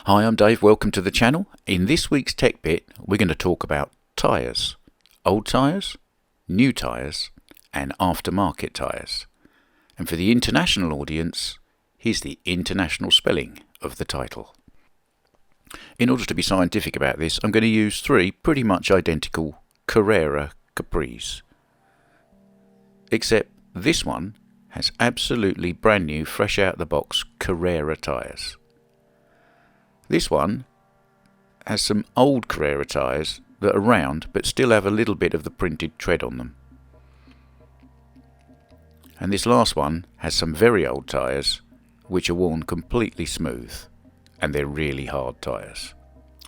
Hi, I'm Dave, welcome to the channel. In this week's Tech Bit, we're going to talk about tyres. Old tyres, new tyres, and aftermarket tyres. And for the international audience, here's the international spelling of the title. In order to be scientific about this, I'm going to use three pretty much identical Carrera Capris. Except this one has absolutely brand new, fresh out of the box Carrera tyres. This one has some old Carrera tyres that are round but still have a little bit of the printed tread on them. And this last one has some very old tyres which are worn completely smooth, and they're really hard tyres.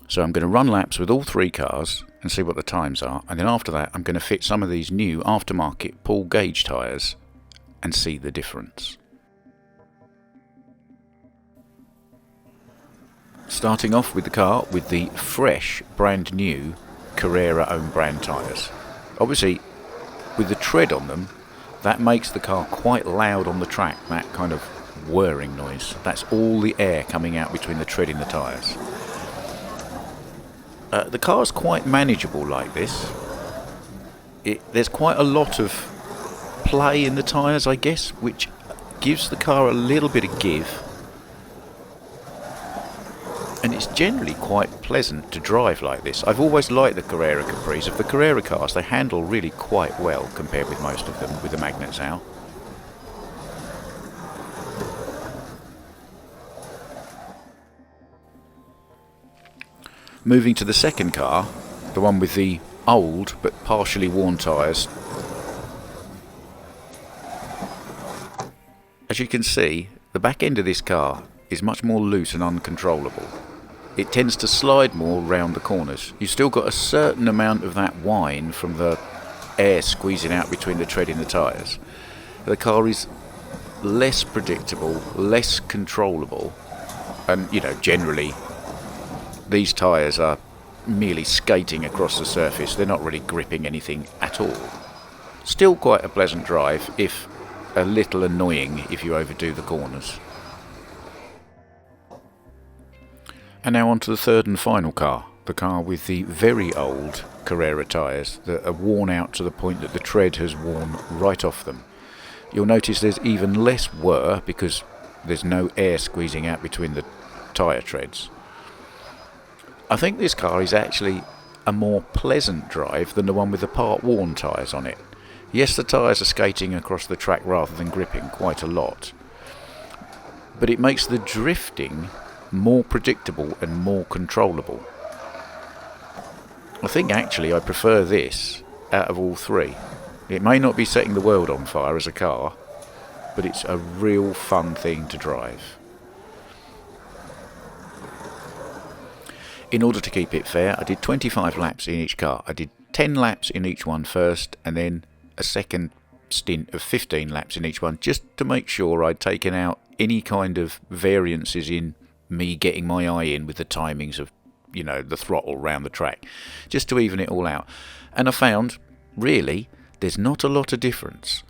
So I'm going to run laps with all three cars and see what the times are, and then after that I'm going to fit some of these new aftermarket pull gauge tyres and see the difference. Starting off with the car with the fresh, brand new Carrera own brand tyres. Obviously, with the tread on them, that makes the car quite loud on the track, that kind of whirring noise. That's all the air coming out between the tread and the tyres. The car's quite manageable like this. There's quite a lot of play in the tyres, I guess, which gives the car a little bit of give. And it's generally quite pleasant to drive like this. I've always liked the Carrera Capris. Of the Carrera cars, they handle really quite well compared with most of them with the magnets out. Moving to the second car, the one with the old but partially worn tyres. As you can see, the back end of this car is much more loose and uncontrollable. It tends to slide more round the corners. You've still got a certain amount of that whine from the air squeezing out between the tread and the tyres. The car is less predictable, less controllable, and generally these tyres are merely skating across the surface. They're not really gripping anything at all. Still quite a pleasant drive, if a little annoying if you overdo the corners. And now on to the third and final car, the car with the very old Carrera tyres that are worn out to the point that the tread has worn right off them. You'll notice there's even less whir because there's no air squeezing out between the tyre treads. I think this car is actually a more pleasant drive than the one with the part-worn tyres on it. Yes, the tyres are skating across the track rather than gripping quite a lot, but it makes the drifting more predictable and more controllable. I think actually I prefer this out of all three. It may not be setting the world on fire as a car, but it's a real fun thing to drive. In order to keep it fair, I did 25 laps in each car. I did 10 laps in each one first, and then a second stint of 15 laps in each one, just to make sure I'd taken out any kind of variances in me getting my eye in with the timings of, the throttle round the track, just to even it all out. And I found, really, there's not a lot of difference.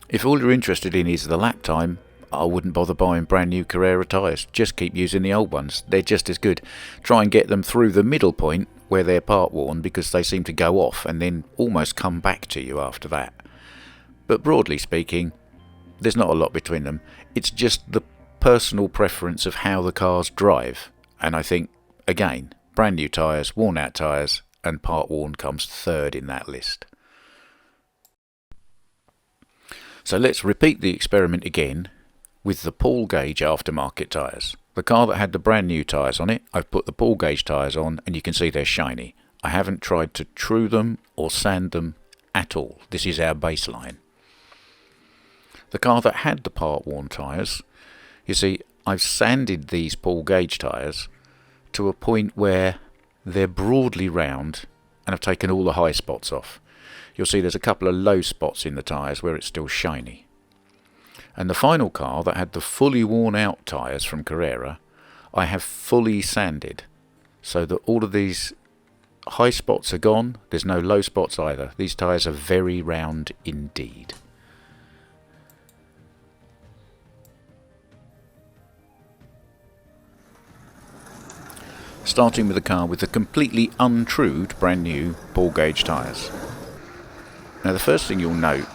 If all you're interested in is the lap time, I wouldn't bother buying brand new Carrera tyres. Just keep using the old ones. They're just as good. Try and get them through the middle point where they're part worn, because they seem to go off and then almost come back to you after that. But broadly speaking, there's not a lot between them. It's just the personal preference of how the cars drive. And I think, again, brand new tyres, worn out tyres, and part worn comes third in that list. So let's repeat the experiment again with the pull gauge aftermarket tyres. The car that had the brand new tyres on it, I've put the pull gauge tyres on, and you can see they're shiny. I haven't tried to true them or sand them at all. This is our baseline. The car that had the part worn tyres, you see, I've sanded these pull gauge tyres to a point where they're broadly round, and I've taken all the high spots off. You'll see there's a couple of low spots in the tyres where it's still shiny. And the final car that had the fully worn out tyres from Carrera, I have fully sanded, so that all of these high spots are gone. There's no low spots either. These tyres are very round indeed. starting with a car with the completely untrued brand new ball gauge tyres. Now the first thing you'll note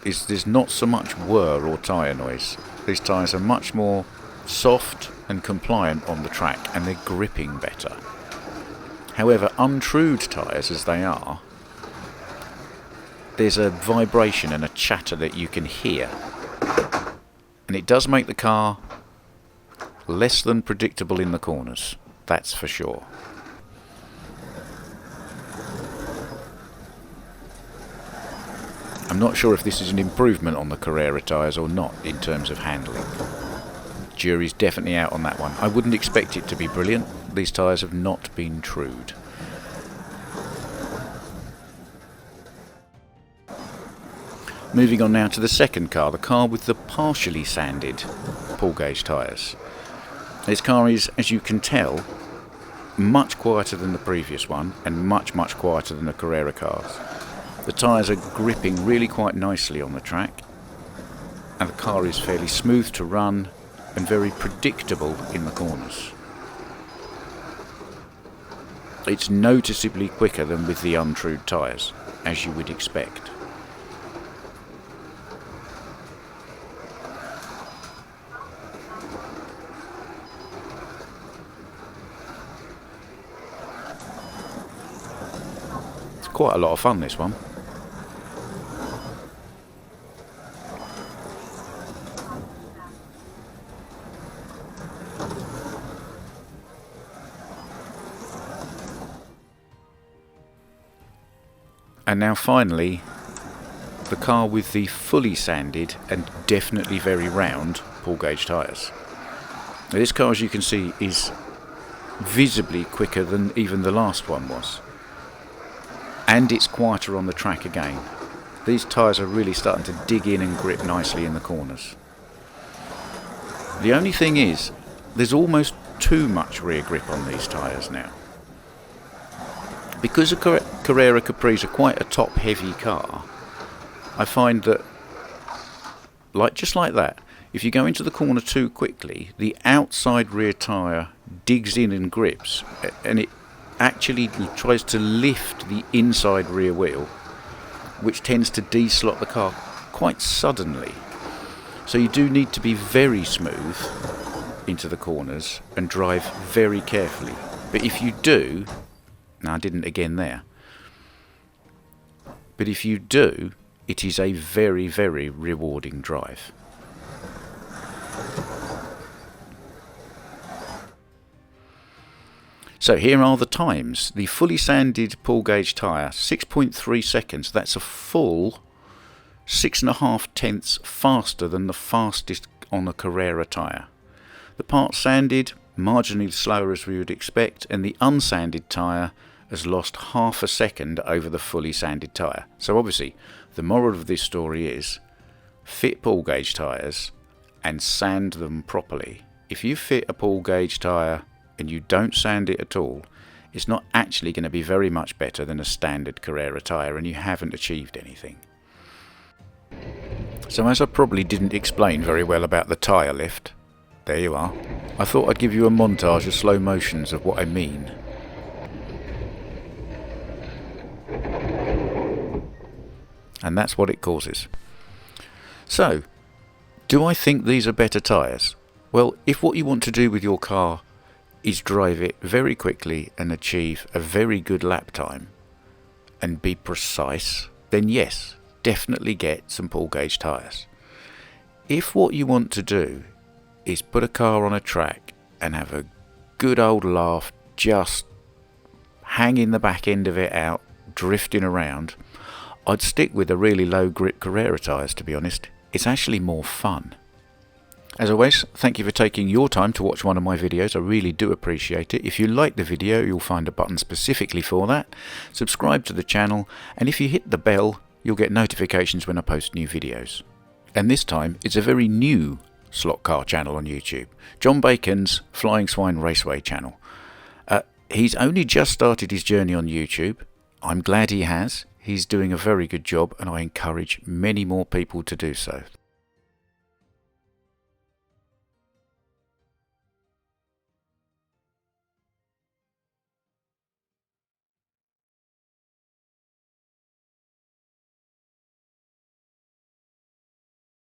is there's not so much whir or tyre noise. These tyres are much more soft and compliant on the track, and they're gripping better. However, untrued tyres as they are, there's a vibration and a chatter that you can hear, and it does make the car less than predictable in the corners, that's for sure. I'm not sure if this is an improvement on the Carrera tyres or not in terms of handling. Jury's definitely out on that one. I wouldn't expect it to be brilliant. These tyres have not been trued. Moving on now to the second car, the car with the partially sanded ball gauge tyres. This car is, as you can tell, much quieter than the previous one and much quieter than the Carrera cars. The tyres are gripping really quite nicely on the track, and the car is fairly smooth to run and very predictable in the corners. It's noticeably quicker than with the untrued tyres, as you would expect. It's quite a lot of fun, this one. And now finally, the car with the fully sanded and definitely very round ball gauge tyres. Now this car, as you can see, is visibly quicker than even the last one was. And it's quieter on the track again. These tyres are really starting to dig in and grip nicely in the corners. The only thing is, there's almost too much rear grip on these tyres now. Because the Carrera Capris are quite a top-heavy car, I find that, just like that, if you go into the corner too quickly, the outside rear tyre digs in and grips, and it actually tries to lift the inside rear wheel, which tends to de-slot the car quite suddenly. So you do need to be very smooth into the corners and drive very carefully. But if you do, now I didn't again there, but if you do, it is a very rewarding drive. So here are the times. The fully sanded ball gauge tyre, 6.3 seconds. That's a full 6.5 tenths faster than the fastest on a Carrera tyre. The part sanded, marginally slower as we would expect, and the unsanded tyre has lost half a second over the fully sanded tyre. So obviously, the moral of this story is, fit ball gauge tyres and sand them properly. If you fit a ball gauge tyre and you don't sand it at all, it's not actually going to be very much better than a standard Carrera tyre, and you haven't achieved anything. So as I probably didn't explain very well about the tyre lift, there you are. I thought I'd give you a montage of slow motions of what I mean. And that's what it causes. So, do I think these are better tyres? Well, if what you want to do with your car is drive it very quickly and achieve a very good lap time and be precise, then yes, definitely get some ball gauge tyres. If what you want to do is put a car on a track and have a good old laugh, just hanging the back end of it out, drifting around, I'd stick with the really low grip Carrera tyres, to be honest. It's actually more fun. As always, thank you for taking your time to watch one of my videos. I really do appreciate it. If you like the video, you'll find a button specifically for that. Subscribe to the channel, and if you hit the bell, you'll get notifications when I post new videos. And this time, it's a very new slot car channel on YouTube, John Bacon's Flying Swine Raceway channel. He's only just started his journey on YouTube. I'm glad he has. He's doing a very good job, and I encourage many more people to do so.